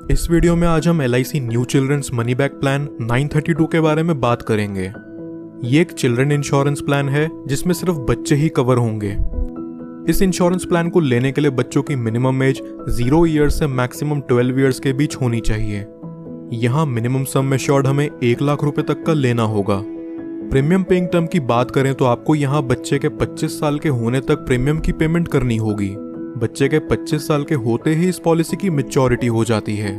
इस वीडियो में आज हम LIC new children's money back plan 932 के बारे में बात करेंगे। ये एक चिल्ड्रन इंश्योरेंस प्लान है जिसमें सिर्फ बच्चे ही कवर होंगे। इस इंश्योरेंस प्लान को लेने के लिए बच्चों की मिनिमम एज 0 ईयर्स से मैक्सिमम 12 ईयर्स के बीच होनी चाहिए। यहाँ मिनिमम सम एश्योर्ड हमें 1 लाख रुपए तक का लेना होगा। प्रीमियम पेइंग टर्म की बात करें तो आपको यहाँ बच्चे के 25 साल के होने तक प्रीमियम की पेमेंट करनी होगी। बच्चे के 25 साल के होते ही इस पॉलिसी की मैच्योरिटी हो जाती है।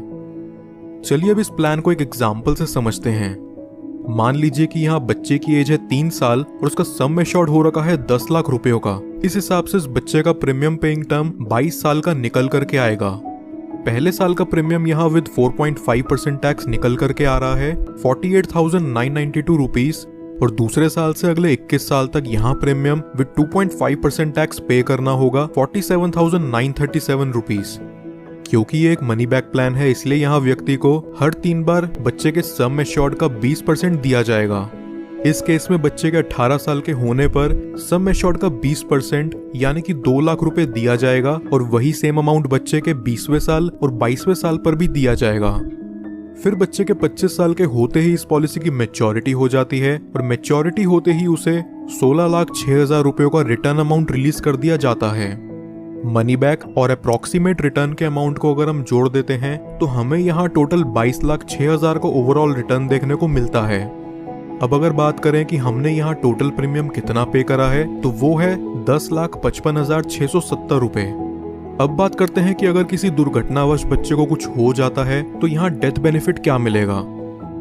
चलिए अब इस प्लान को एक एग्जाम्पल से समझते हैं। मान लीजिए कि यहाँ बच्चे की एज है 3 साल और उसका सम एश्योर्ड हो रखा है 10 लाख रुपयों का। इस हिसाब से इस बच्चे का प्रीमियम पेइंग टर्म 22 साल का निकल करके आएगा। पहले साल का प्रीमियम यहाँ विद 4.5% टैक्स निकल करके आ रहा है 48,992 रुपीज, और दूसरे साल से अगले 21 साल तक यहाँ प्रीमियम विद 2.5% टैक्स पे करना होगा 47,937 रुपीज। क्योंकि ये एक मनी बैक प्लान है इसलिए यहाँ व्यक्ति को हर 3 बार बच्चे के सम एश्योर्ड का 20% दिया जाएगा। इस केस में बच्चे के 18 साल के होने पर सम एश्योर्ड का 20% यानी कि 2 लाख रुपए दिया जाएगा, और वही सेम अमाउंट बच्चे के 20वें साल और 22वें साल पर भी दिया जाएगा। फिर बच्चे के 25 साल के होते ही इस पॉलिसी की मैच्योरिटी हो जाती है, और मैच्योरिटी होते ही उसे 16,06,000 रुपयों का रिटर्न अमाउंट रिलीज कर दिया जाता है। मनी बैक और अप्रॉक्सीमेट रिटर्न के अमाउंट को अगर हम जोड़ देते हैं तो हमें यहाँ टोटल 22,06,000 का ओवरऑल रिटर्न देखने को मिलता है। अब अगर बात करें कि हमने यहाँ टोटल प्रीमियम कितना पे करा है तो वो है 10,55,670 रुपए। अब बात करते हैं कि अगर किसी दुर्घटनावश बच्चे को कुछ हो जाता है तो यहाँ डेथ बेनिफिट क्या मिलेगा।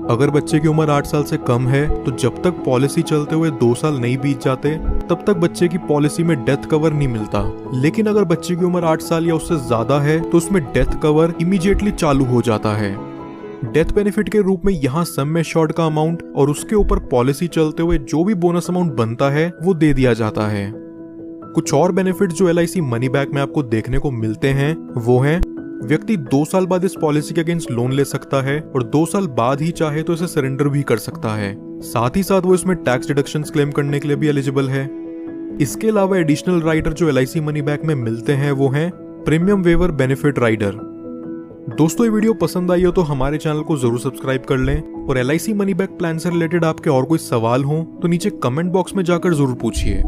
अगर बच्चे की उम्र 8 साल से कम है तो जब तक पॉलिसी चलते हुए 2 साल नहीं बीत जाते तब तक बच्चे की पॉलिसी में डेथ कवर नहीं मिलता। लेकिन अगर बच्चे की उम्र 8 साल या उससे ज्यादा है तो उसमें डेथ कवर इमीडिएटली चालू हो जाता है। डेथ बेनिफिट के रूप में यहाँ सम एश्योर्ड का अमाउंट और उसके ऊपर पॉलिसी चलते हुए जो भी बोनस अमाउंट बनता है वो दे दिया जाता है। कुछ और बेनिफिट जो LIC मनी बैक में आपको देखने को मिलते हैं वो हैं, व्यक्ति 2 साल बाद इस पॉलिसी के अगेंस्ट लोन ले सकता है और 2 साल बाद ही चाहे तो इसे सरेंडर भी कर सकता है। साथ ही साथ वो इसमें टैक्स डिडक्शंस क्लेम करने के लिए भी एलिजिबल है। इसके अलावा एडिशनल राइडर जो LIC मनी बैक में मिलते हैं वो हैं प्रीमियम वेवर बेनिफिट राइडर। दोस्तों ये वीडियो पसंद आई हो तो हमारे चैनल को जरूर सब्सक्राइब कर लें, और LIC मनी बैक प्लान से रिलेटेड आपके और कोई सवाल हो तो नीचे कमेंट बॉक्स में जाकर जरूर पूछिए।